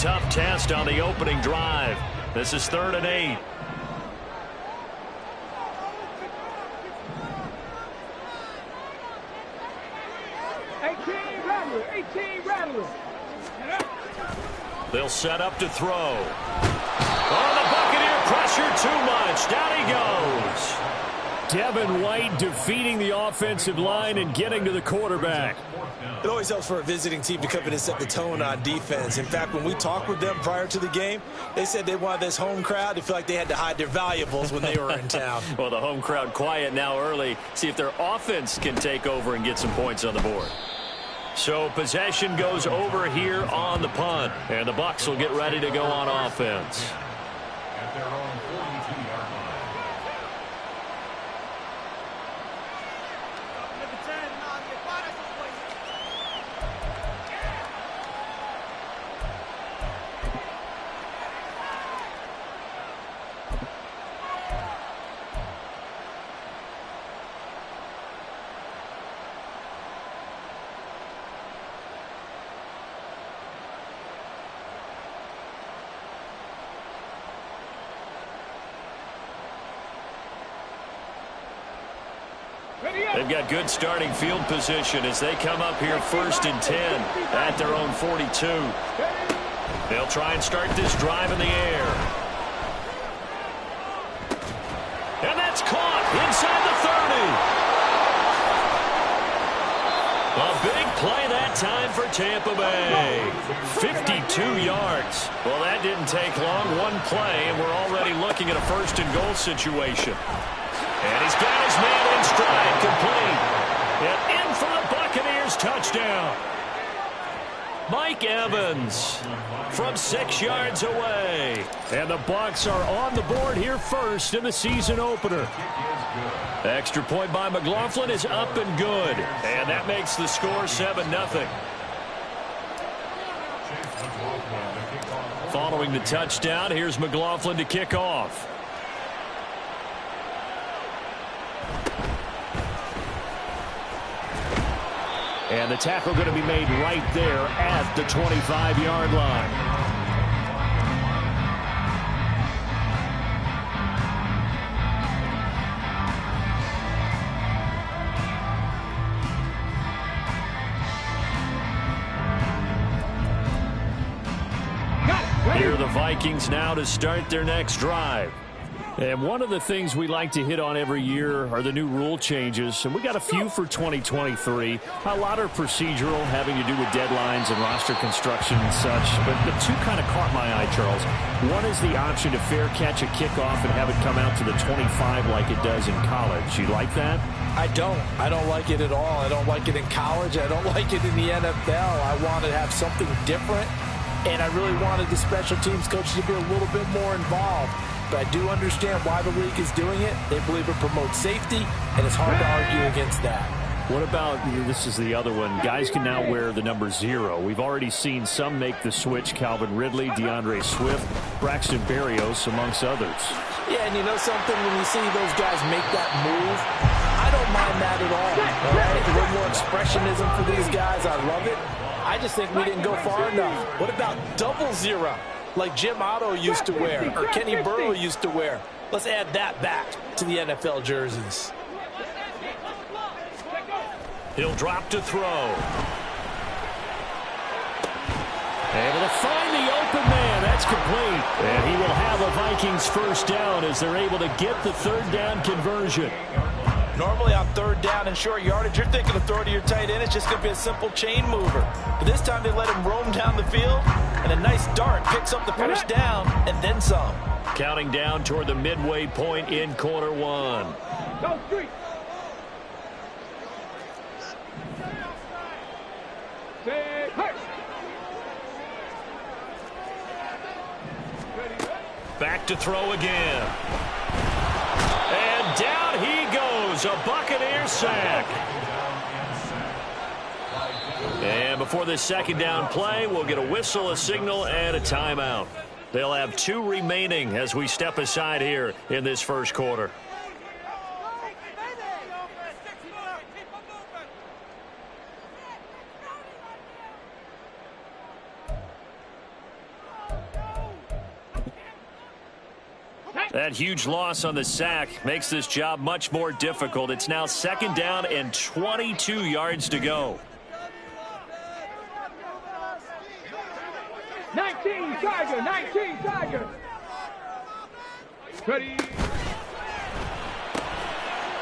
tough test on the opening drive. This is 3rd and 8. They'll set up to throw. Oh, the Buccaneer pressure too much. Down he goes. Devin White defeating the offensive line and getting to the quarterback. It always helps for a visiting team to come in and set the tone on defense. In fact, when we talked with them prior to the game, they said they wanted this home crowd to feel like they had to hide their valuables when they were in town. Well, the home crowd quiet now early. See if their offense can take over and get some points on the board. So possession goes over here on the punt, and the Bucs will get ready to go on offense. At their own 42-yard line. They've got good starting field position as they come up here 1st and 10 at their own 42. They'll try and start this drive in the air. And that's caught inside the 30. A big play that time for Tampa Bay. 52 yards. Well, that didn't take long. One play, and we're already looking at a 1st and goal situation. And he's got his man in stride, complete. And in for the Buccaneers touchdown. Mike Evans from 6 yards away. And the Bucs are on the board here first in the season opener. Extra point by McLaughlin is up and good. And that makes the score 7-0. Following the touchdown, here's McLaughlin to kick off. And the tackle going to be made right there at the 25-yard line. Here are the Vikings now to start their next drive. And one of the things we like to hit on every year are the new rule changes. And we got a few for 2023. A lot are procedural, having to do with deadlines and roster construction and such. But the two kind of caught my eye, Charles. One is the option to fair catch a kickoff and have it come out to the 25 like it does in college. You like that? I don't like it at all. I don't like it in college. I don't like it in the NFL. I want to have something different. And I really wanted the special teams coaches to be a little bit more involved. But I do understand why the league is doing it. They believe it promotes safety, and it's hard to argue against that. What about, this is the other one, guys can now wear the number 0. We've already seen some make the switch, Calvin Ridley, DeAndre Swift, Braxton Berrios, amongst others. Yeah, and you know something, when you see those guys make that move, I don't mind that at all. All right? A little more expressionism for these guys, I love it. I just think we didn't go far enough. What about double 0? Like Jim Otto used to wear, or Kenny Burrow used to wear. Let's add that back to the NFL jerseys. He'll drop to throw. Able to find the open man. That's complete. And he will have a Vikings first down as they're able to get the 3rd down conversion. Normally on 3rd down and short yardage, you're thinking of throw to your tight end. It's just going to be a simple chain mover. But this time they let him roam down the field, and a nice dart picks up the first down and then some. Counting down toward the midway point in quarter 1. Go, 3. Back to throw again. And down he goes. A Buccaneer sack. And before this 2nd down play, we'll get a whistle, a signal, and a timeout. They'll have 2 remaining as we step aside here in this 1st quarter. That huge loss on the sack makes this job much more difficult. It's now 2nd down and 22 yards to go. 19 Tiger. Ready.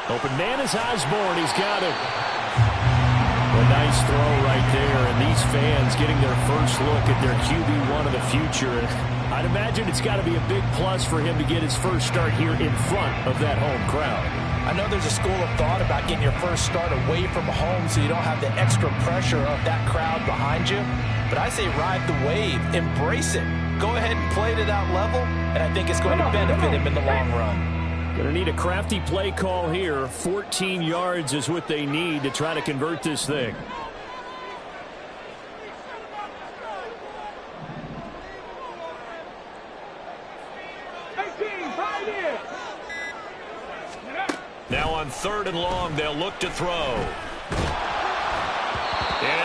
Open man is Osborne. He's got it. A nice throw right there, and these fans getting their first look at their QB1 of the future. I'd imagine it's got to be a big plus for him to get his first start here in front of that home crowd. I know there's a school of thought about getting your first start away from home so you don't have the extra pressure of that crowd behind you. But I say ride the wave. Embrace it. Go ahead and play to that level, and I think it's going to benefit him in the long run. Going to need a crafty play call here. 14 yards is what they need to try to convert this thing. Now on 3rd and long, they'll look to throw. And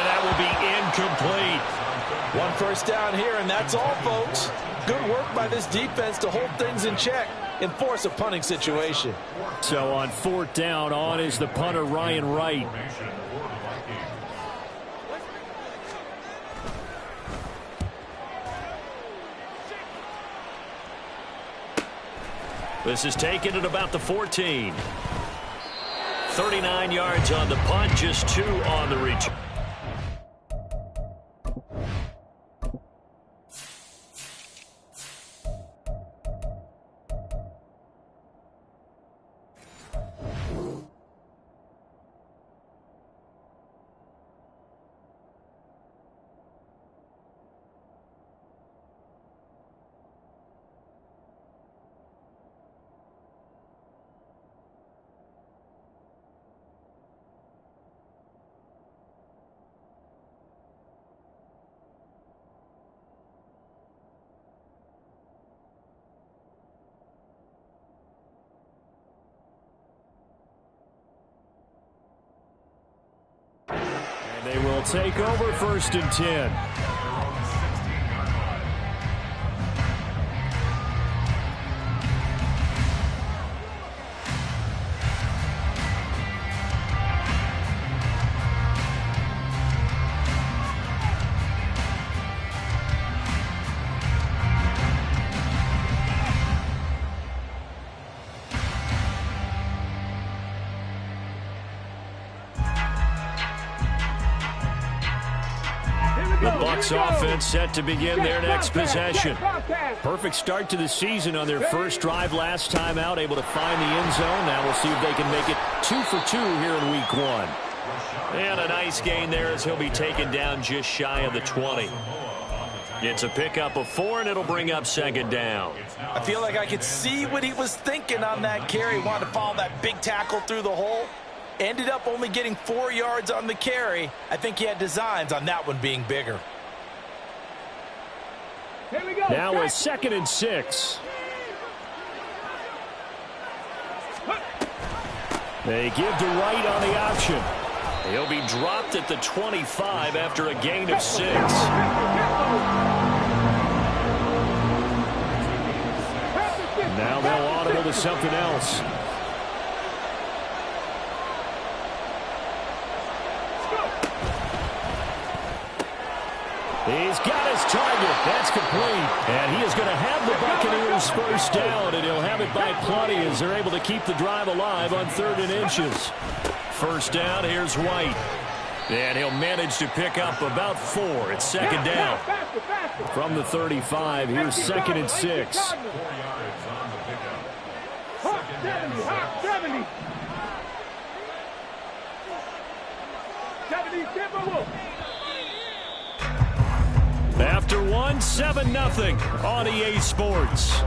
that will be incomplete. 1 first down here, and that's all, folks. Good work by this defense to hold things in check and force a punting situation. So on 4th down, on is the punter, Ryan Wright. This is taken at about the 14. 39 yards on the punt, just 2 on the return. They will take over 1st and 10. The Bucs offense set to begin their next possession. Perfect start to the season on their first drive last time out, able to find the end zone. Now we'll see if they can make it 2 for 2 here in week 1. And a nice gain there as he'll be taken down just shy of the 20. It's a pickup of 4, and it'll bring up 2nd down. I feel like I could see what he was thinking on that carry. He wanted to follow that big tackle through the hole. Ended up only getting 4 yards on the carry. I think he had designs on that one being bigger. Here we go. Now a 2nd and 6. They give to Wright on the option. He'll be dropped at the 25 after a gain of 6. Now they'll audible to something else. He's got his target. That's complete. And he is going to have the Buccaneers first down, and he'll have it by plenty as they're able to keep the drive alive on 3rd and inches. First down, here's White. And he'll manage to pick up about 4. It's 2nd down. From the 35, here's 2nd and 6. 70. 70, Timberwolves. After 1, 7-0 on EA Sports.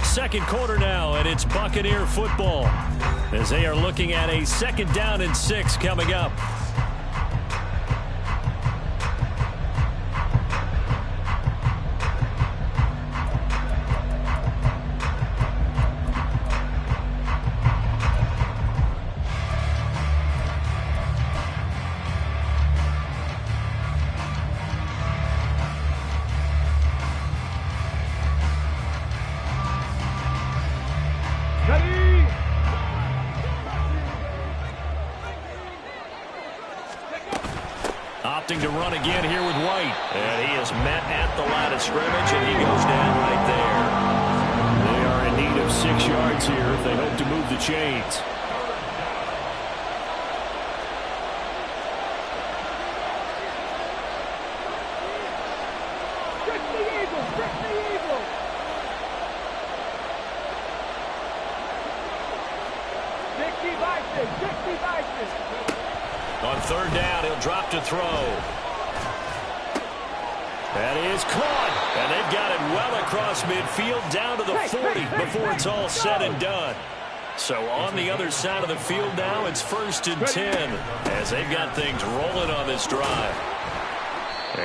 Second quarter now, and it's Buccaneer football as they are looking at a 2nd down and 6 coming up. opting to run again here with White. And he is met at the line of scrimmage, and he goes down right there. They are in need of 6 yards here if they hope to move the chains. On third down, he'll drop to throw. That is caught. And they've got it well across midfield down to the 40 before it's all said and done. So on the other side of the field now, it's 1st and 10 as they've got things rolling on this drive.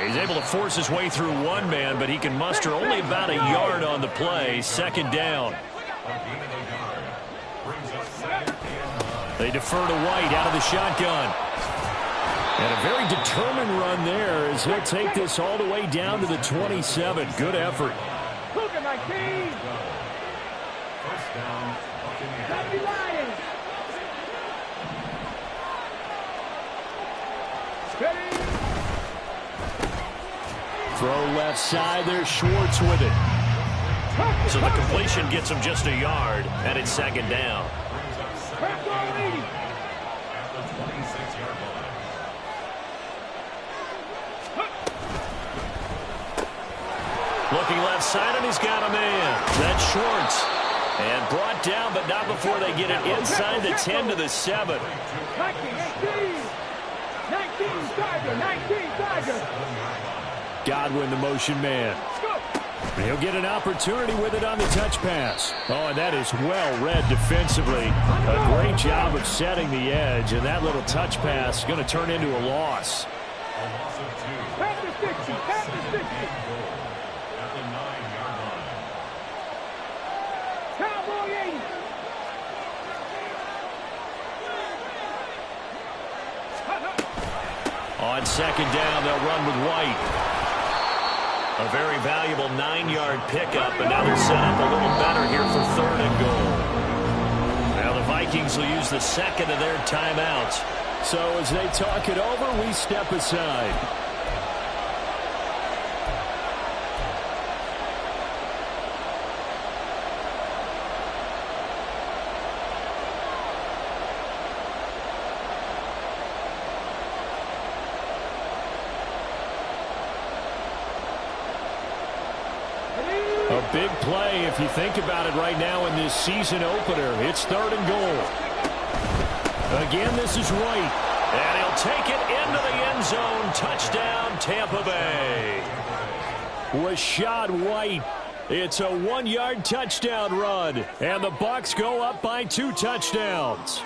He's able to force his way through one man, but he can muster only about a yard on the play. 2nd down. They defer to White out of the shotgun. And a very determined run there as he'll take this all the way down to the 27. Good effort. Cougar 19. First down, Happy Lions. Ready. Throw left side. There's Schwartz with it. So the completion gets him just a yard, and it's 2nd down. First down, 80. at the 26-yard line. Looking left side, and he's got a man. That's Schwartz. And brought down, but not before they get it inside the 10 to the 7. 19, 18. 19, Tiger, 19, Tiger. Godwin, the motion man. And he'll get an opportunity with it on the touch pass. Oh, and that is well read defensively. A great job of setting the edge, and that little touch pass is going to turn into a loss. A loss of 2. Pass to 60, pass to 60. At the 9-yard line. Cowboy 80. On 2nd down, they'll run with White. A very valuable 9-yard pickup, and now they're set up a little better here for 3rd and goal. Now the Vikings will use the 2nd of their timeouts. So as they talk it over, we step aside. A big play if you think about it right now in this season opener. It's 3rd and goal. Again, this is White. And he'll take it into the end zone. Touchdown, Tampa Bay. Rashad White. It's a 1-yard touchdown run. And the Bucs go up by 2 touchdowns.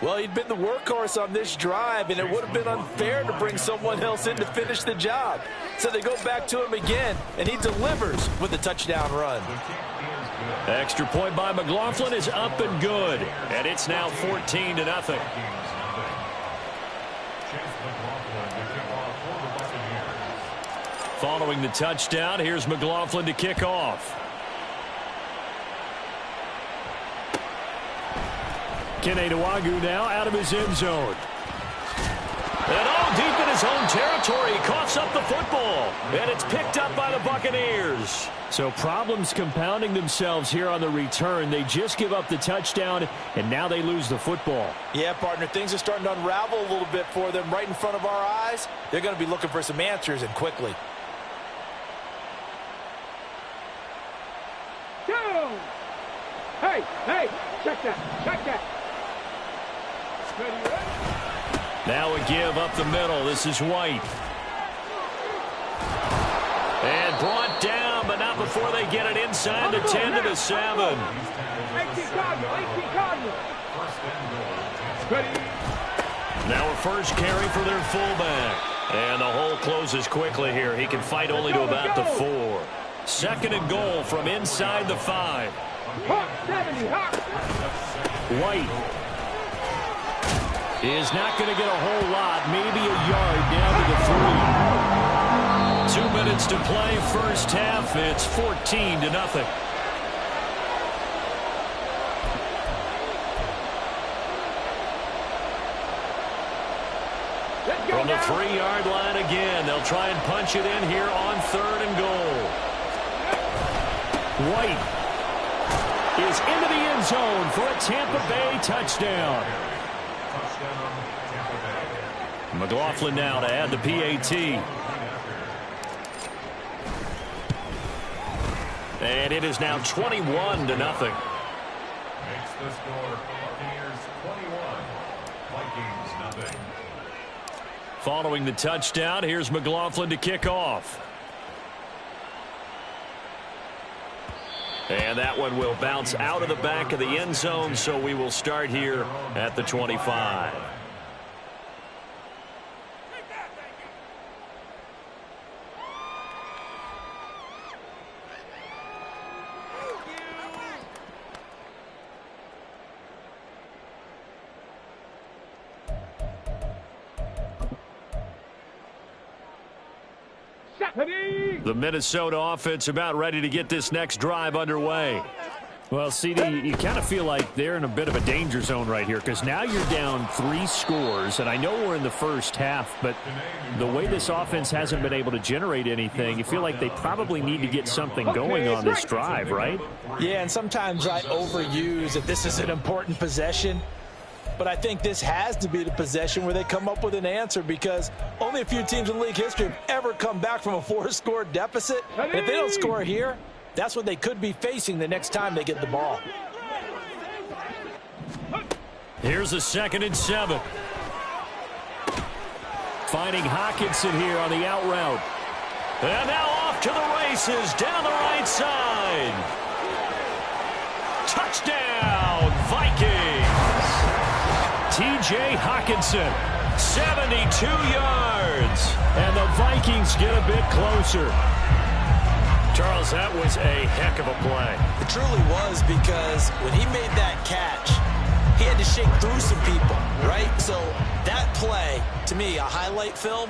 Well, he'd been the workhorse on this drive, and it would have been unfair to bring someone else in to finish the job. So they go back to him again, and he delivers with a touchdown run. Extra point by McLaughlin is up and good. And it's now 14-0. Following the touchdown, here's McLaughlin to kick off. Kene Nwagu now out of his end zone. And all deep in his own territory, he coughs up the football. And it's picked up by the Buccaneers. So problems compounding themselves here on the return. They just give up the touchdown, and now they lose the football. Yeah, partner, things are starting to unravel a little bit for them right in front of our eyes. They're going to be looking for some answers, and quickly. Go! Hey, hey, check that, check that. Ready, ready? Now a give up the middle. This is White. And brought down, but not before they get it inside the 10 to the 7. 18 Cardinal, 18 Cardinal. Ready? Now a first carry for their fullback. And the hole closes quickly here. He can fight only to about the 4. 2nd and goal from inside the 5. Hawk 70, Hawk. White is not going to get a whole lot, maybe a yard down to the 3. 2 minutes to play, first half. It's 14-0. Let's go, From the 3-yard line again. They'll try and punch it in here on 3rd and goal. White is into the end zone for a Tampa Bay touchdown. McLaughlin now to add the PAT. And it is now 21-0. Makes the score Buccaneers 21, Vikings nothing. Following the touchdown, here's McLaughlin to kick off. And that one will bounce out of the back of the end zone, so we will start here at the 25. The Minnesota offense about ready to get this next drive underway. Well, CD, you kind of feel like they're in a bit of a danger zone right here because now you're down 3 scores, and I know we're in the first half, but the way this offense hasn't been able to generate anything, you feel like they probably need to get something going on this drive, right? Yeah, and sometimes I overuse that this is an important possession. But I think this has to be the possession where they come up with an answer because only a few teams in league history have ever come back from a 4-score deficit. And if they don't score here, that's what they could be facing the next time they get the ball. Here's a 2nd and 7. Finding Hockenson here on the out route. And now off to the races down the right side. Touchdown, Vikings. T.J. Hockenson, 72 yards. And the Vikings get a bit closer. Charles, that was a heck of a play. It truly was because when he made that catch, he had to shake through some people, right? So that play, to me, a highlight film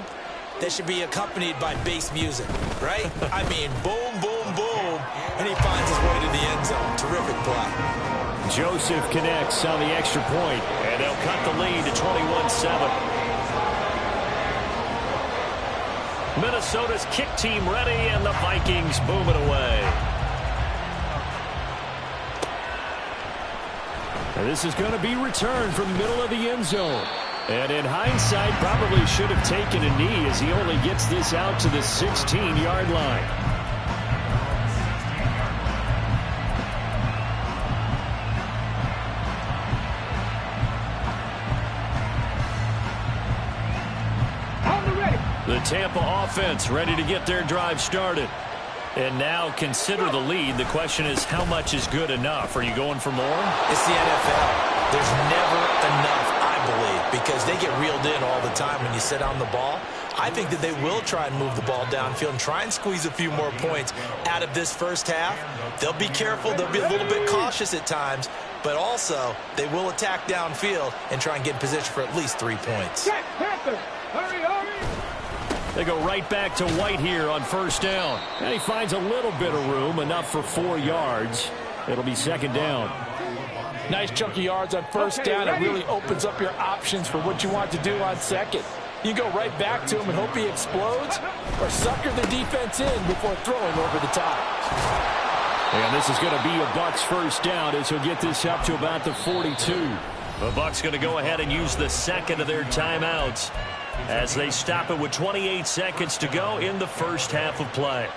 that should be accompanied by bass music, right? I mean, boom, boom, boom, and he finds his way to the end zone. Terrific play. Joseph connects on the extra point, and they'll cut the lead to 21-7. Minnesota's kick team ready, and the Vikings boom it away. And this is going to be returned from the middle of the end zone. And in hindsight, probably should have taken a knee as he only gets this out to the 16-yard line. The Tampa offense ready to get their drive started. And now consider the lead. The question is, how much is good enough? Are you going for more? It's the NFL. There's never enough, I believe, because they get reeled in all the time when you sit on the ball. I think that they will try and move the ball downfield and try and squeeze a few more points out of this first half. They'll be careful. They'll be a little bit cautious at times, but also they will attack downfield and try and get in position for at least 3 points. Hurry, hurry. They go right back to White here on 1st down. And he finds a little bit of room, enough for 4 yards. It'll be 2nd down. Nice chunk of yards on 1st down. It really opens up your options for what you want to do on 2nd. You go right back to him and hope he explodes, or sucker the defense in before throwing over the top. And this is going to be a Bucs 1st down as he'll get this up to about the 42. The Bucs going to go ahead and use the 2nd of their timeouts as they stop it with 28 seconds to go in the first half of play.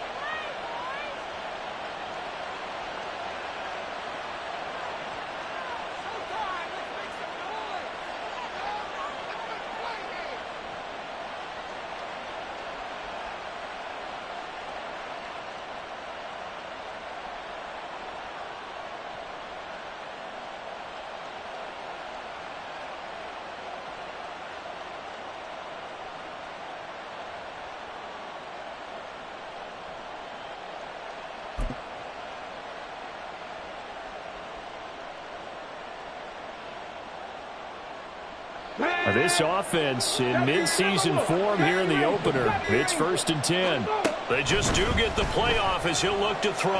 This offense in midseason form here in the opener. It's 1st and 10. They just do get the playoff as he'll look to throw.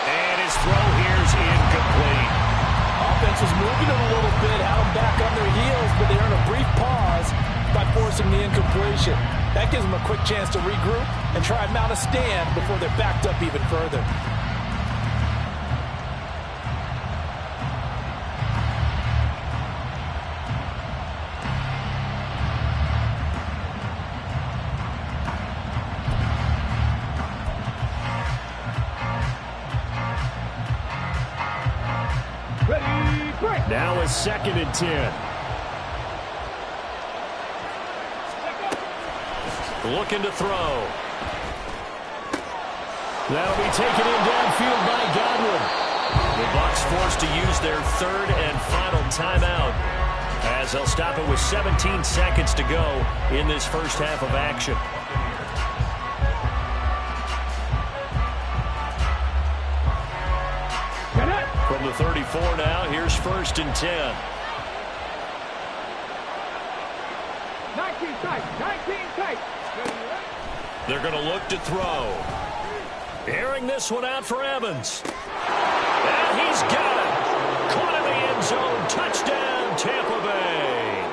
And his throw here is incomplete. defense was moving it a little bit, had them back on their heels, but they earned a brief pause by forcing the incompletion. That gives them a quick chance to regroup and try and mount a stand before they're backed up even further. Now it's 2nd and 10. Looking to throw. That'll be taken in downfield by Godwin. The Bucs forced to use their 3rd and final timeout as they'll stop it with 17 seconds to go in this first half of action. From the 34 now, here's 1st and 10. 19 tight, 19 tight. They're going to look to throw. Airing this one out for Evans. And he's got it. Caught in the end zone. Touchdown, Tampa Bay.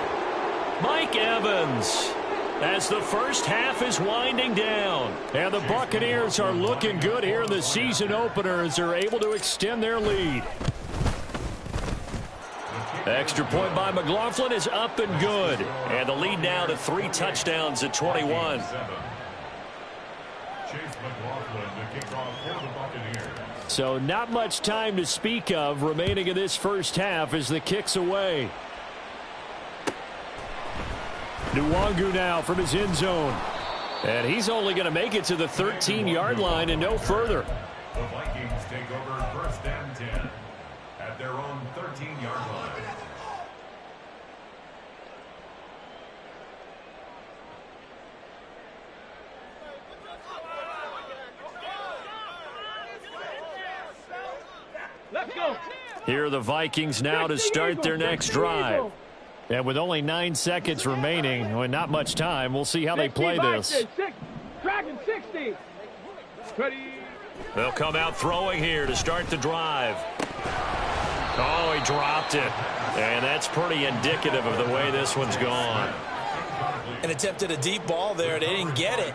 Mike Evans, as the first half is winding down. And the Buccaneers are looking good here in the season opener as they're able to extend their lead. Extra point by McLaughlin is up and good. And the lead now to 3 touchdowns at 21. So not much time to speak of remaining in this first half as the kick's away. Nwangu now from his end zone. And he's only going to make it to the 13-yard line and no further. The Vikings take over 1st and 10 at their own 13-yard line. Let's go. Here are the Vikings now to start their next drive. And with only 9 seconds remaining, with not much time, we'll see how they play this. Dragon 60. Ready. They'll come out throwing here to start the drive. Oh, he dropped it. And that's pretty indicative of the way this one's gone. And attempted a deep ball there. They didn't get it.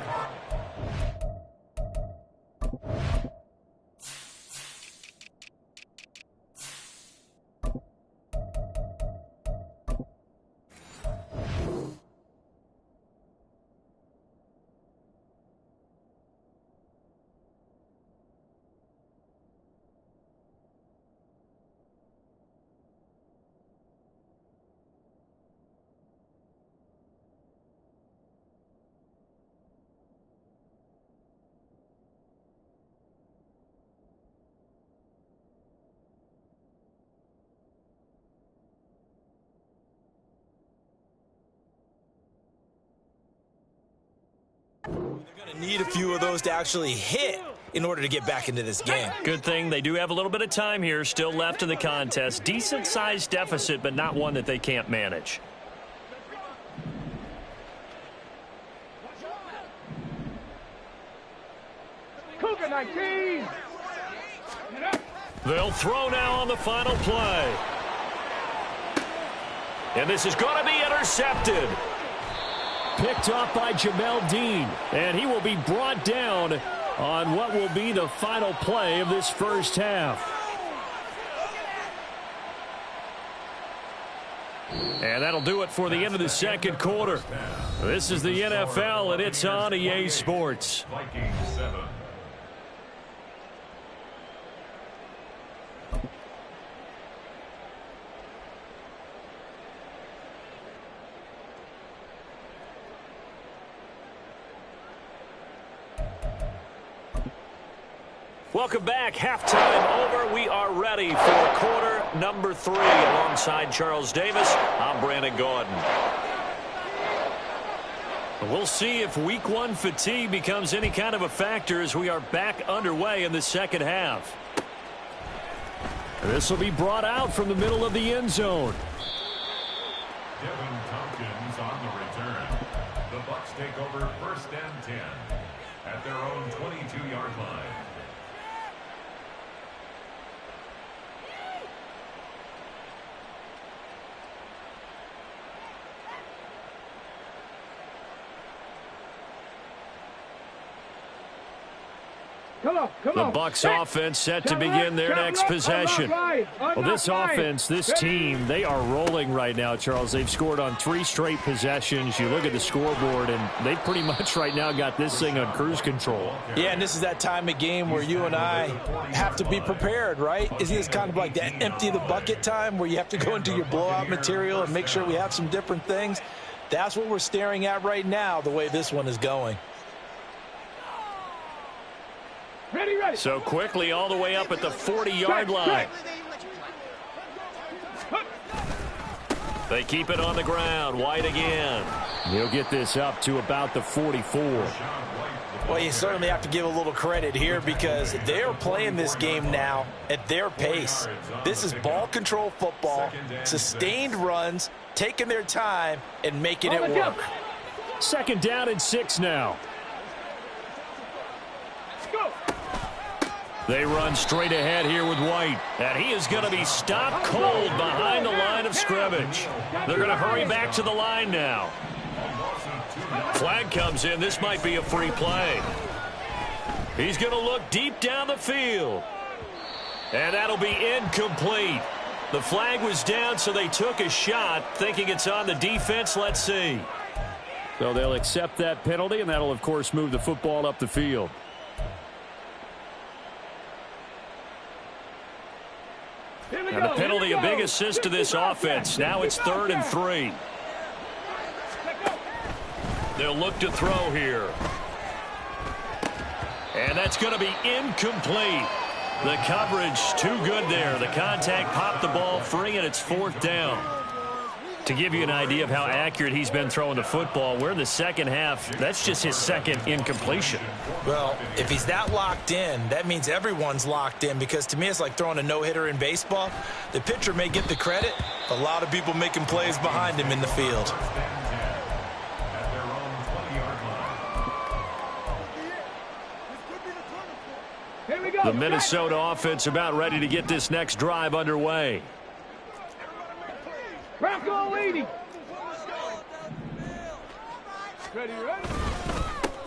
They're going to need a few of those to actually hit in order to get back into this game. Good thing they do have a little bit of time here still left in the contest. Decent-sized deficit, but not one that they can't manage. Cougar 19. They'll throw now on the final play. And this is going to be intercepted. Picked off by Jamel Dean. And he will be brought down on what will be the final play of this first half. And that'll do it for the end of the second quarter. This is the NFL, and it's on EA Sports. Vikings 7. Welcome back. Halftime over. We are ready for quarter number 3. Alongside Charles Davis, I'm Brandon Gordon. We'll see if week 1 fatigue becomes any kind of a factor as we are back underway in the second half. This will be brought out from the middle of the end zone. Devin Tompkins on the return. The Bucs take over 1st and 10 at their own 22-yard line. The Bucs offense set to begin their next possession. Well, this offense, this team, they are rolling right now, Charles. They've scored on 3 straight possessions. You look at the scoreboard, and they pretty much right now got this thing on cruise control. Yeah, and this is that time of game where you and I have to be prepared, right? Isn't this kind of like that empty the bucket time where you have to go into your blowout material and make sure we have some different things? That's what we're staring at right now, the way this one is going. Ready. So quickly all the way up at the 40-yard line. They keep it on the ground. White again. He'll get this up to about the 44. Well, you certainly have to give a little credit here because they're playing this game now at their pace. This is ball control football, sustained runs, taking their time and making it work. 2nd down and 6 now. Go. They run straight ahead here with White. And he is going to be stopped cold behind the line of scrimmage. They're going to hurry back to the line now. Flag comes in. This might be a free play. He's going to look deep down the field. And that'll be incomplete. The flag was down, so they took a shot, thinking it's on the defense. Let's see. So they'll accept that penalty, and that'll, of course, move the football up the field. And the penalty, a big assist to this offense. Now it's 3rd and 3. They'll look to throw here. And that's going to be incomplete. The coverage too good there. The contact popped the ball free, and it's 4th down. To give you an idea of how accurate he's been throwing the football, we're in the second half. That's just his 2nd incompletion. Well, if he's that locked in, that means everyone's locked in because to me it's like throwing a no-hitter in baseball. The pitcher may get the credit, a lot of people making plays behind him in the field. The Minnesota offense about ready to get this next drive underway. Bronco 80. Ready.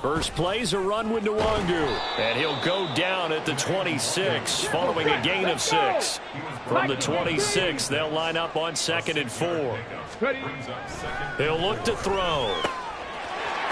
First play's a run with Nwangu. And he'll go down at the 26 following a gain of 6. From the 26, they'll line up on 2nd and 4. They'll look to throw.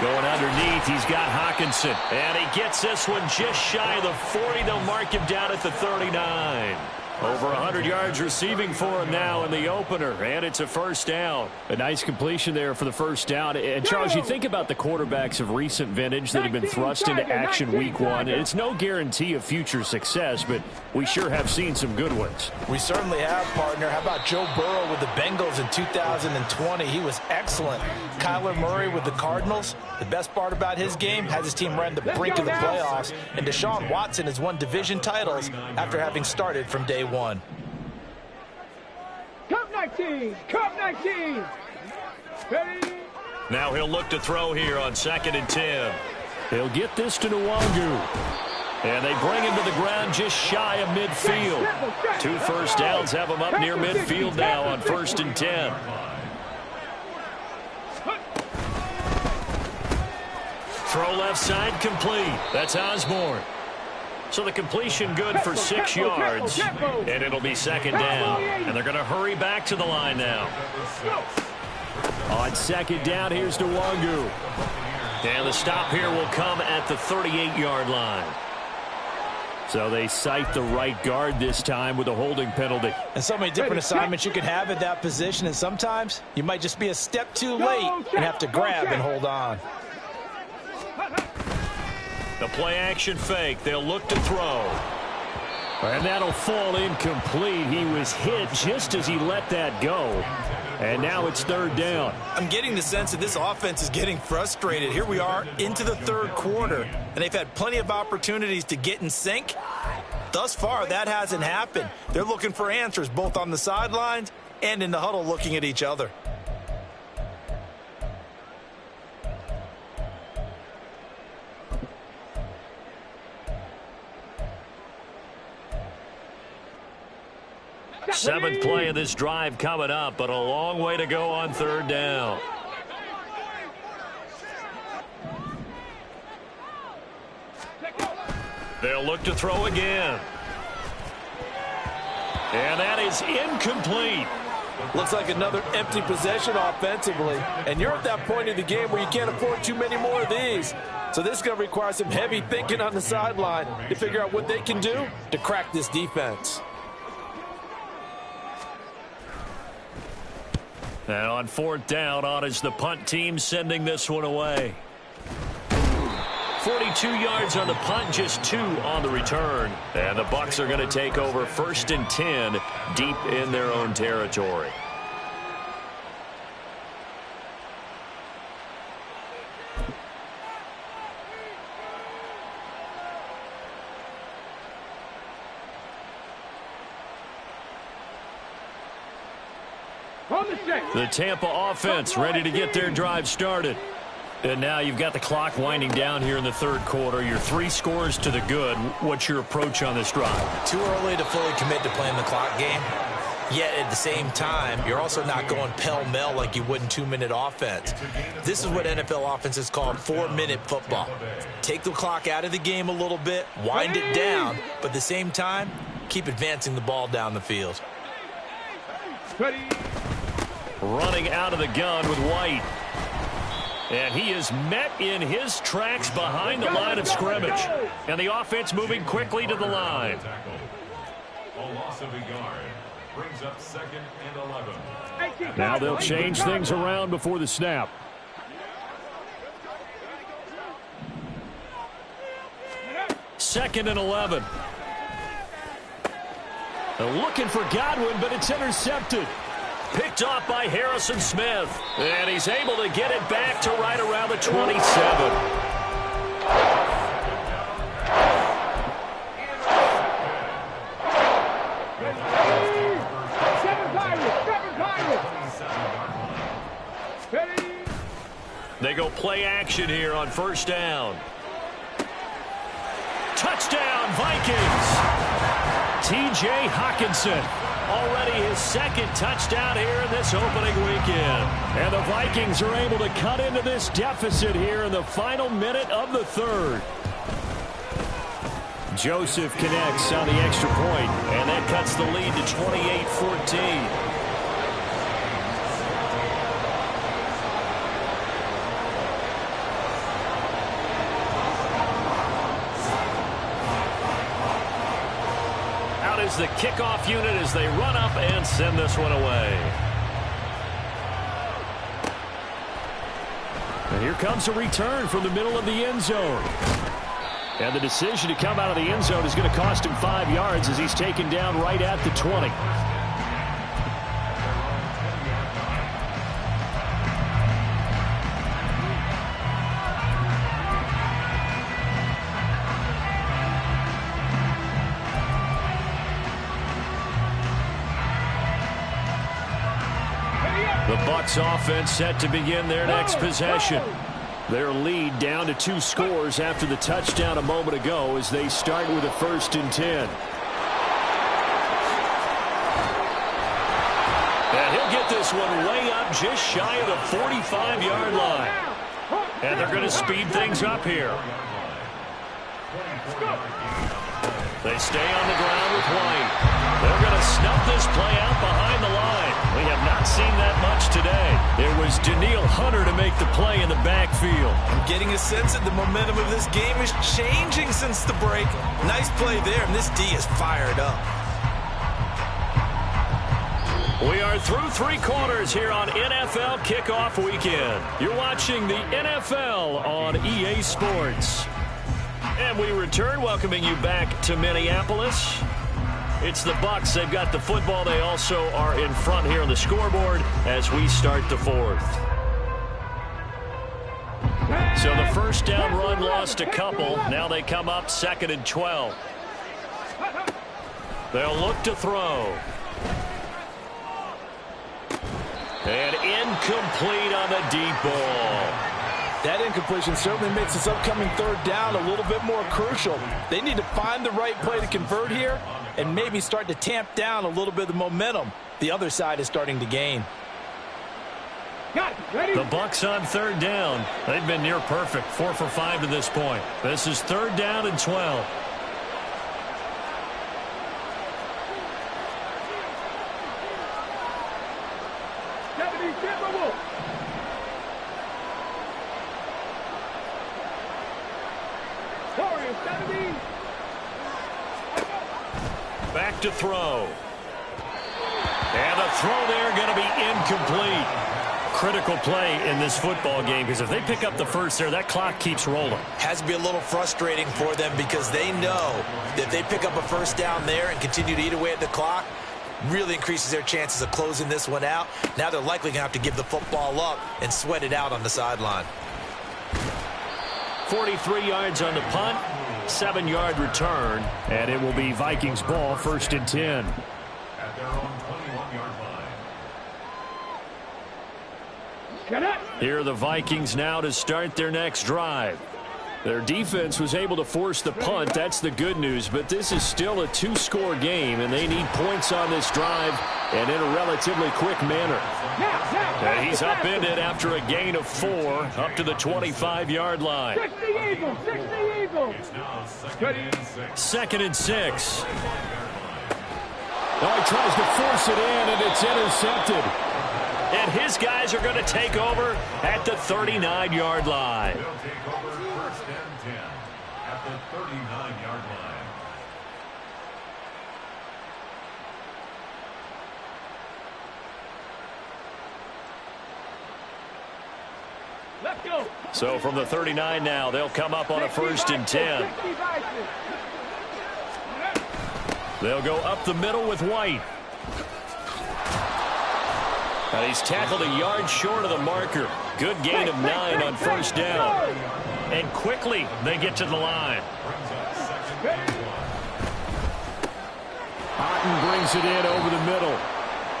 Going underneath, he's got Hawkinson. And he gets this one just shy of the 40. They'll mark him down at the 39. Over 100 yards receiving for him now in the opener, and it's a 1st down. A nice completion there for the 1st down. And, Charles, you think about the quarterbacks of recent vintage that have been thrust into action week 1. It's no guarantee of future success, but we sure have seen some good ones. We certainly have, partner. How about Joe Burrow with the Bengals in 2020? He was excellent. Kyler Murray with the Cardinals. The best part about his game has his team right on the brink of the playoffs. And Deshaun Watson has won division titles after having started from day 1. Cup 19. Cup 19. Ready. Now he'll look to throw here on 2nd and 10. They'll get this to Nwangu. And they bring him to the ground just shy of midfield. 2 first downs have him up near midfield now on 1st and 10. Throw left side complete. That's Osborne. So the completion good for 6 yards. And it'll be 2nd down. And they're going to hurry back to the line now. On 2nd down, here's Nwangu. And the stop here will come at the 38-yard line. So they cite the right guard this time with a holding penalty. And so many different assignments you can have at that position, and sometimes you might just be a step too late and have to grab and hold on. The play-action fake. They'll look to throw. And that'll fall incomplete. He was hit just as he let that go. And now it's 3rd down. I'm getting the sense that this offense is getting frustrated. Here we are into the 3rd quarter, and they've had plenty of opportunities to get in sync. Thus far, that hasn't happened. They're looking for answers both on the sidelines and in the huddle looking at each other. Seventh play of this drive coming up, but a long way to go on 3rd down. They'll look to throw again. And that is incomplete. Looks like another empty possession offensively. And you're at that point of the game where you can't afford too many more of these. So this is going to require some heavy thinking on the sideline to figure out what they can do to crack this defense. And on fourth down, on is the punt team sending this one away. 42 yards on the punt, just 2 on the return. And the Bucs are going to take over 1st and 10 deep in their own territory. The Tampa offense ready to get their drive started. And now you've got the clock winding down here in the third quarter. You're 3 scores to the good. What's your approach on this drive? Too early to fully commit to playing the clock game. Yet at the same time, you're also not going pell-mell like you would in 2-minute offense. This is what NFL offenses call 4-minute football. Take the clock out of the game a little bit, wind it down, but at the same time, keep advancing the ball down the field. Running out of the gun with White. And he is met in his tracks behind the line of scrimmage. And the offense moving quickly to the line. A loss of a yard brings up 2nd and 11. Now they'll change things around before the snap. Second and 11. They're looking for Godwin, but it's intercepted. Picked off by Harrison Smith. And he's able to get it back to right around the 27. They go play action here on 1st down. Touchdown, Vikings. T.J. Hockenson. Already his 2nd touchdown here in this opening weekend. And the Vikings are able to cut into this deficit here in the final minute of the third. Joseph connects on the extra point, and that cuts the lead to 28-14. The kickoff unit as they run up and send this one away. And here comes a return from the middle of the end zone. And the decision to come out of the end zone is going to cost him 5 yards as he's taken down right at the 20. The Bucs offense set to begin their next possession. Their lead down to 2 scores after the touchdown a moment ago as they start with a 1st and 10. And he'll get this one way up just shy of the 45-yard line. And they're going to speed things up here. They stay on the ground with White. They're going to snuff this play out behind the line. We have not seen that much today. It was Danielle Hunter to make the play in the backfield. I'm getting a sense that the momentum of this game is changing since the break. Nice play there, and this D is fired up. We are through 3 quarters here on NFL Kickoff Weekend. You're watching the NFL on EA Sports. And we return, welcoming you back to Minneapolis. It's the Bucs. They've got the football. They also are in front here on the scoreboard as we start the 4th. So the 1st down run lost a couple. Now they come up 2nd and 12. They'll look to throw. And incomplete on the deep ball. That incompletion certainly makes this upcoming 3rd down a little bit more crucial. They need to find the right play to convert here and maybe start to tamp down a little bit of the momentum the other side is starting to gain. The Bucs on 3rd down. They've been near perfect, 4 for 5 to this point. This is 3rd down and 12. Double. Warrior 70. Back to throw. And the throw there going to be incomplete. Critical play in this football game, because if they pick up the first there, that clock keeps rolling. Has to be a little frustrating for them, because they know that if they pick up a first down there and continue to eat away at the clock, really increases their chances of closing this one out. Now they're likely going to have to give the football up and sweat it out on the sideline. 43 yards on the punt, 7-yard return, and it will be Vikings ball, 1st and 10. At their own 21-yard line. Here are the Vikings now to start their next drive. Their defense was able to force the punt. That's the good news, but this is still a 2-score game, and they need points on this drive and in a relatively quick manner. And he's upended after a gain of 4 up to the 25-yard line. 60 Eagles, 60 Eagles. It's now 2nd and 6. 2nd and 6. Oh, he tries to force it in, and it's intercepted. And his guys are going to take over at the 39-yard line. They'll take over 1st and 10 at the 39-yard line. Let's go. So from the 39 now, they'll come up on a 1st and 10. They'll go up the middle with White. And he's tackled a yard short of the marker. Good gain of 9 on 1st down. And quickly they get to the line. Otten brings it in over the middle.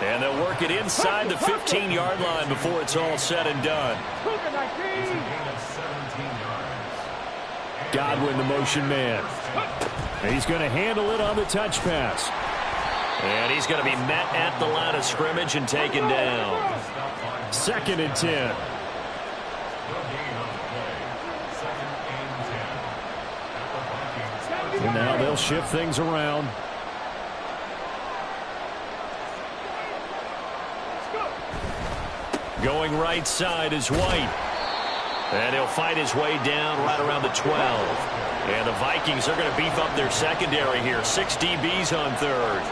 And they'll work it inside the 15-yard line before it's all said and done. Godwin, the motion man. And he's going to handle it on the touch pass. And he's going to be met at the line of scrimmage and taken down. 2nd and 10. And now they'll shift things around. Going right side is White. And he'll fight his way down right around the 12. And the Vikings are going to beef up their secondary here. 6 DBs on 3rd.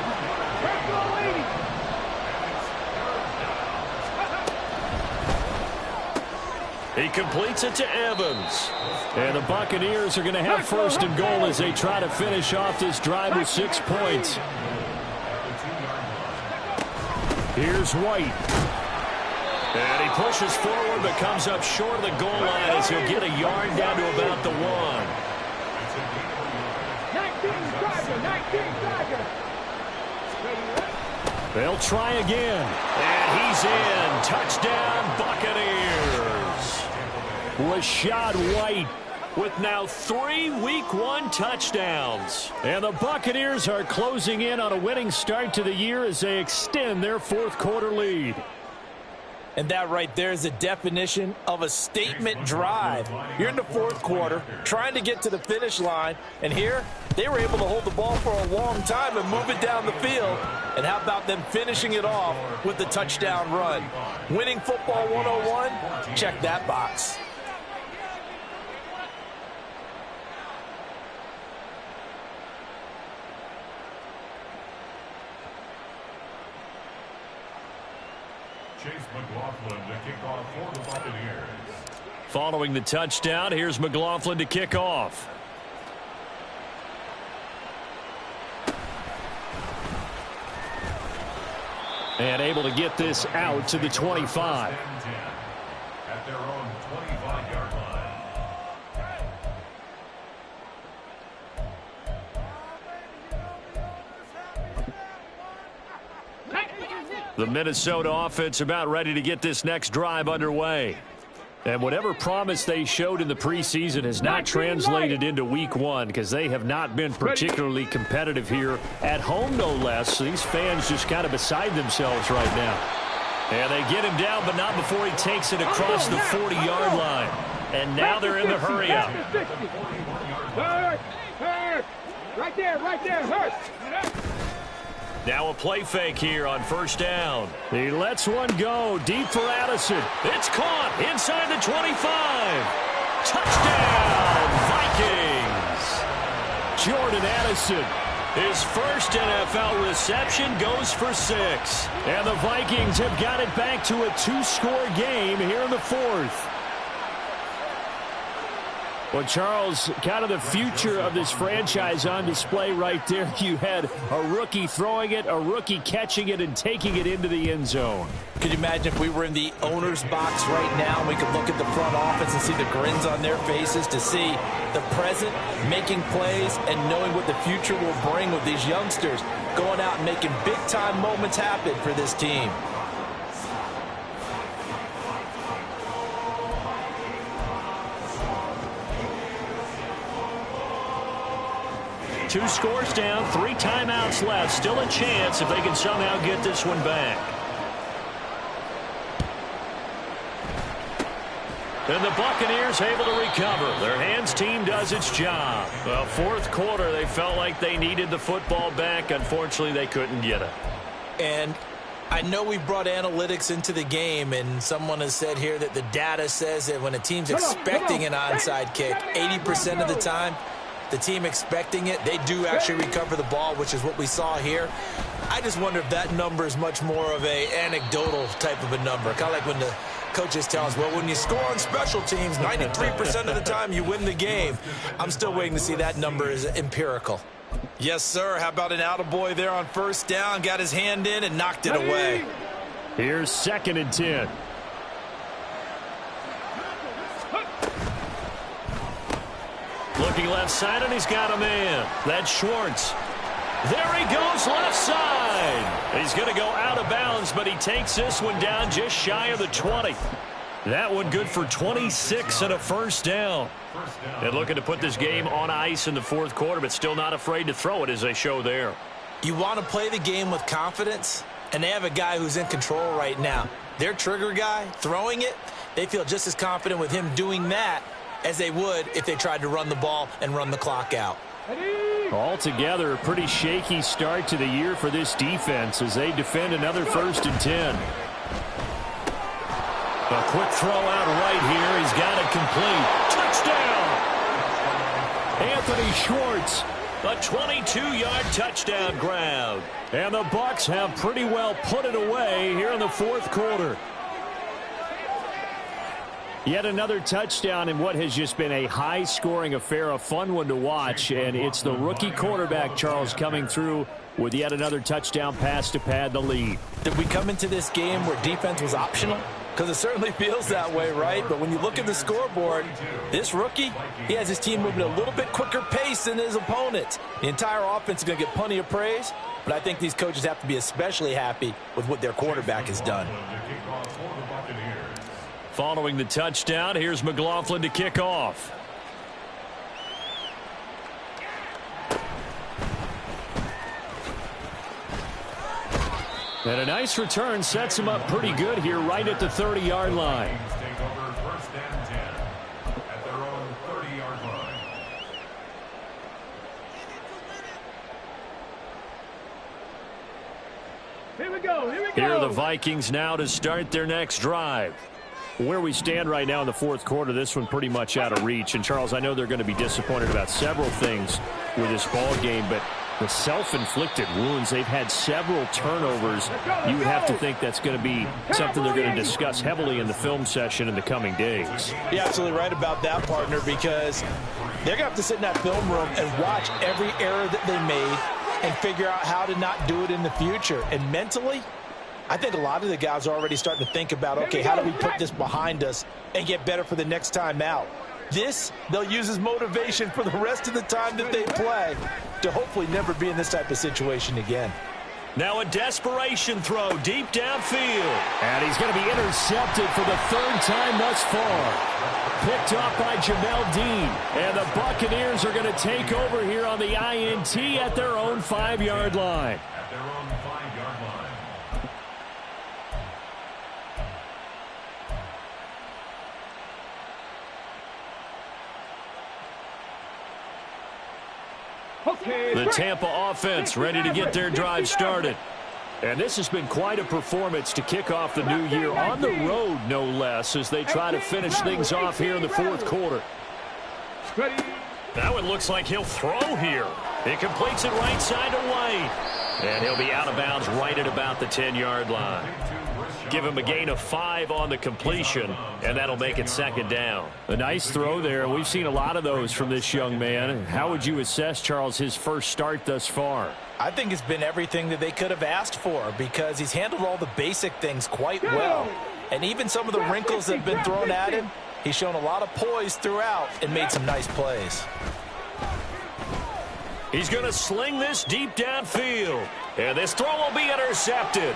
He completes it to Evans. And the Buccaneers are going to have 1st and goal as they try to finish off this drive with 6 points. Here's White. And he pushes forward but comes up short of the goal line as he'll get a yard down to about the 1. 19 Tiger. They'll try again. And he's in. Touchdown, Buccaneers. Rachaad White with now 3 Week 1 touchdowns. And the Buccaneers are closing in on a winning start to the year as they extend their 4th quarter lead. And that right there is the definition of a statement drive. You're in the 4th quarter, trying to get to the finish line, and here they were able to hold the ball for a long time and move it down the field. And how about them finishing it off with the touchdown run? Winning football 101? Check that box. Chase McLaughlin to kick off for the Buccaneers. Following the touchdown, here's McLaughlin to kick off. And able to get this out to the 25. At their own 25-yard line. The Minnesota offense about ready to get this next drive underway. And whatever promise they showed in the preseason has not translated into Week 1 because they have not been particularly competitive here at home, no less. These fans just kind of beside themselves right now. And they get him down, but not before he takes it across the 40-yard line. And now they're in the hurry-up. Hurt. Right there, hurt. Now a play fake here on first down. He lets one go deep for Addison. It's caught inside the 25. Touchdown, Vikings. Jordan Addison. His first NFL reception goes for 6. And the Vikings have got it back to a 2-score game here in the fourth. Well, Charles, kind of the future of this franchise on display right there. You had a rookie throwing it, a rookie catching it, and taking it into the end zone. Could you imagine if we were in the owner's box right now and we could look at the front office and see the grins on their faces, to see the present making plays and knowing what the future will bring with these youngsters going out and making big-time moments happen for this team. Two scores down, 3 timeouts left. Still a chance if they can somehow get this one back. And the Buccaneers able to recover. Their hands team does its job. Well, fourth quarter, they felt like they needed the football back. Unfortunately, they couldn't get it. And I know we brought analytics into the game, and someone has said here that the data says that when a team's expecting an onside kick, 80% of the time, the team expecting it, they do actually recover the ball, which is what we saw here. I just wonder if that number is much more of a anecdotal type of a number. Kind of like when the coaches tell us, well, when you score on special teams, 93% of the time you win the game. I'm still waiting to see that number is empirical. Yes, sir. How about an attaboy there on first down? Got his hand in and knocked it away. Here's 2nd and 10. Looking left side, and he's got a man. That's Schwartz. There he goes left side. He's going to go out of bounds, but he takes this one down just shy of the 20. That one good for 26 and a first down. And looking to put this game on ice in the fourth quarter, but still not afraid to throw it as they show there. You want to play the game with confidence, and they have a guy who's in control right now. Their trigger guy, throwing it, they feel just as confident with him doing that as they would if they tried to run the ball and run the clock out. Altogether, a pretty shaky start to the year for this defense as they defend another 1st and 10. A quick throw out right here. He's got it complete. Touchdown! Anthony Schwartz. A 22-yard touchdown grab. And the Bucs have pretty well put it away here in the fourth quarter. Yet another touchdown in what has just been a high-scoring affair, a fun one to watch. And it's the rookie quarterback, Charles, coming through with yet another touchdown pass to pad the lead. Did we come into this game where defense was optional? Because it certainly feels that way, right? But when you look at the scoreboard, this rookie, he has his team moving at a little bit quicker pace than his opponents. The entire offense is going to get plenty of praise, but I think these coaches have to be especially happy with what their quarterback has done. Following the touchdown, here's McLaughlin to kick off. And a nice return sets him up pretty good here right at the 30-yard line. Take over first and 10 at their own 30-yard line. Here we go. Here we go. Here are the Vikings now to start their next drive. Where we stand right now in the fourth quarter, this one pretty much out of reach. And, Charles, I know they're going to be disappointed about several things with this ball game, but the self-inflicted wounds, they've had several turnovers. You would have to think that's going to be something they're going to discuss heavily in the film session in the coming days. You're absolutely right about that, partner, because they're going to have to sit in that film room and watch every error that they made and figure out how to not do it in the future. And mentally, I think a lot of the guys are already starting to think about, okay, how do we put this behind us and get better for the next time out? This, they'll use as motivation for the rest of the time that they play to hopefully never be in this type of situation again. Now a desperation throw deep downfield. And he's going to be intercepted for the 3rd time thus far. Picked off by Jamel Dean. And the Buccaneers are going to take over here on the INT at their own 5-yard line. At their own 5-yard line. Okay. The Tampa offense ready to get their drive started. And this has been quite a performance to kick off the new year on the road, no less, as they try to finish things off here in the fourth quarter. Ready. That one looks like he'll throw here. He completes it right side to White. And he'll be out of bounds right at about the 10-yard line. Give him a gain of 5 on the completion, and that'll make it second down. A nice throw there. We've seen a lot of those from this young man. How would you assess, Charles, his first start thus far? I think it's been everything that they could have asked for because he's handled all the basic things quite well. And even some of the wrinkles that have been thrown at him, he's shown a lot of poise throughout and made some nice plays. He's going to sling this deep downfield. And this throw will be intercepted.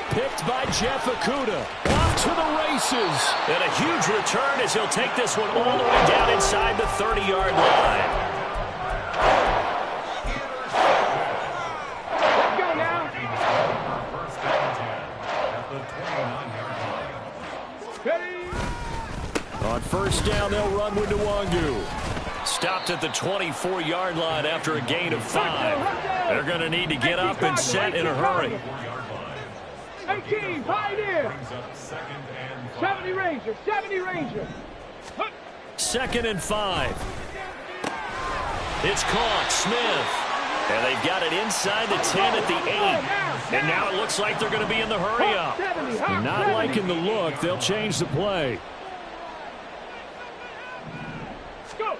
Picked by Jeff Okudah. Off to the races. And a huge return as he'll take this one all the way down inside the 30-yard line. Let's go now. First down 10 at the 29-yard line. Ready. On first down, they'll run with Nwangu. Stopped at the 24-yard line after a gain of 5. They're going to need to get up and set in a hurry. 18, pioneer. 70 Ranger, 70 Ranger. Second and 5. It's caught. Smith. And they've got it inside the 10 at the 8. And now it looks like they're going to be in the hurry up. Not liking the look. They'll change the play. Go.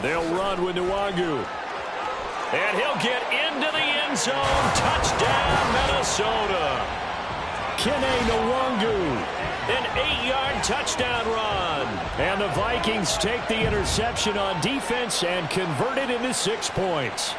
They'll run with Nwangu. And he'll get into the end zone. Touchdown, Minnesota. Kene Nwangu. An 8-yard touchdown run. And the Vikings take the interception on defense and convert it into 6 points.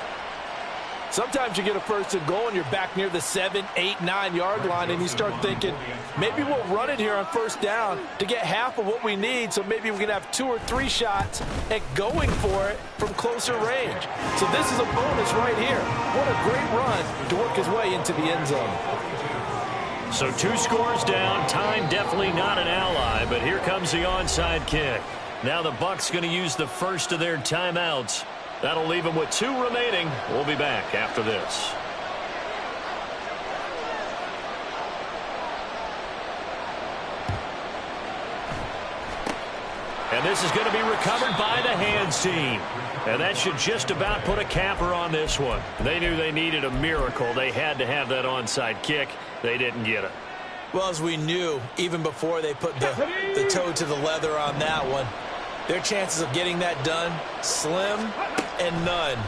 Sometimes you get a first and goal and you're back near the 7, 8, 9-yard line and you start thinking, maybe we'll run it here on first down to get half of what we need, so maybe we can have 2 or 3 shots at going for it from closer range. So this is a bonus right here. What a great run to work his way into the end zone. So 2 scores down. Time definitely not an ally, but here comes the onside kick. Now the Bucs going to use the first of their timeouts. That'll leave them with 2 remaining. We'll be back after this. And this is going to be recovered by the hands team. And that should just about put a capper on this one. They knew they needed a miracle. They had to have that onside kick. They didn't get it. Well, as we knew, even before they put the toe to the leather on that one, their chances of getting that done, slim and none.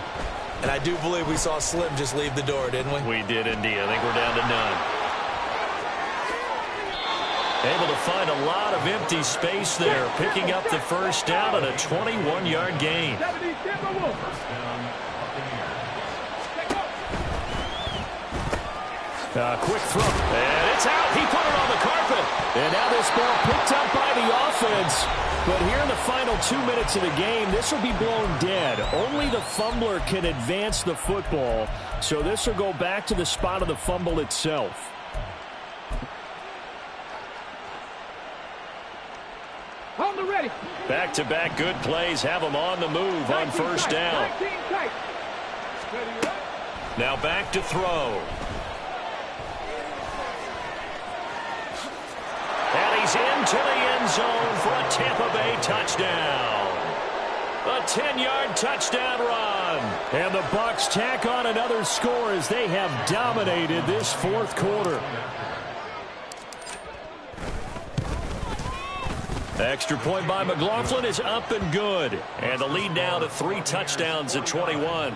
And I do believe we saw Slim just leave the door, didn't we? We did indeed. I think we're down to none. Able to find a lot of empty space there, picking up the first down on a 21-yard gain. Quick throw. And it's out. He put it on the carpet. And now this ball picked up by the offense. But here in the final 2 minutes of the game, this will be blown dead. Only the fumbler can advance the football. So this will go back to the spot of the fumble itself. On the ready. Back-to-back good plays have them on the move on first down. Now back to throw. And he's into the end zone for a Tampa Bay touchdown. A 10-yard touchdown run. And the Bucs tack on another score as they have dominated this fourth quarter. Extra point by McLaughlin is up and good. And the lead now to 3 touchdowns at 21.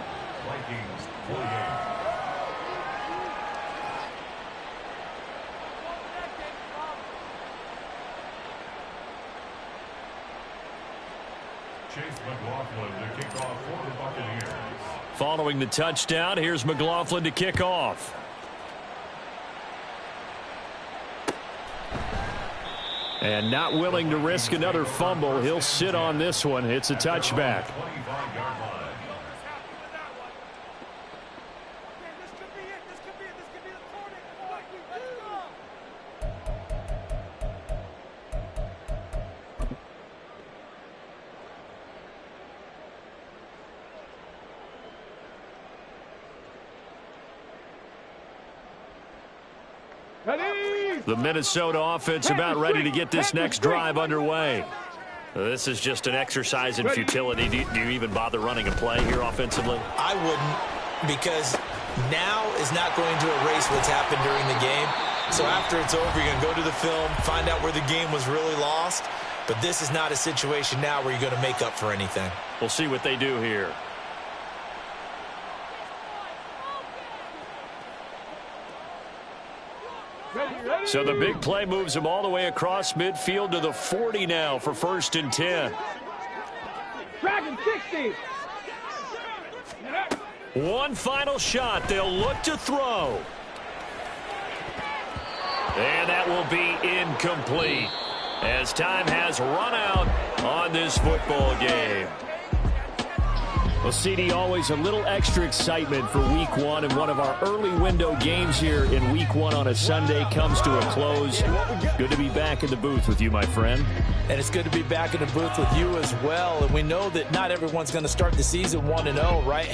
Chase McLaughlin to kick off for the Buccaneers. Following the touchdown, here's McLaughlin to kick off. And not willing to risk another fumble. He'll sit on this one. It's a touchback. 25-yard line. Ready? The Minnesota offense about ready to get this next drive underway. This is just an exercise in futility. Do you even bother running a play here offensively? I wouldn't, because now is not going to erase what's happened during the game. So after it's over, you're going to go to the film, find out where the game was really lost. But this is not a situation now where you're going to make up for anything. We'll see what they do here. So the big play moves him all the way across midfield to the 40 now for 1st and 10. Dragon 60. One final shot. They'll look to throw. And that will be incomplete as time has run out on this football game. Well, CD, always a little extra excitement for Week 1, and one of our early window games here in Week 1 on a Sunday comes to a close. Good to be back in the booth with you, my friend. And it's good to be back in the booth with you as well. And we know that not everyone's going to start the season 1-0, right?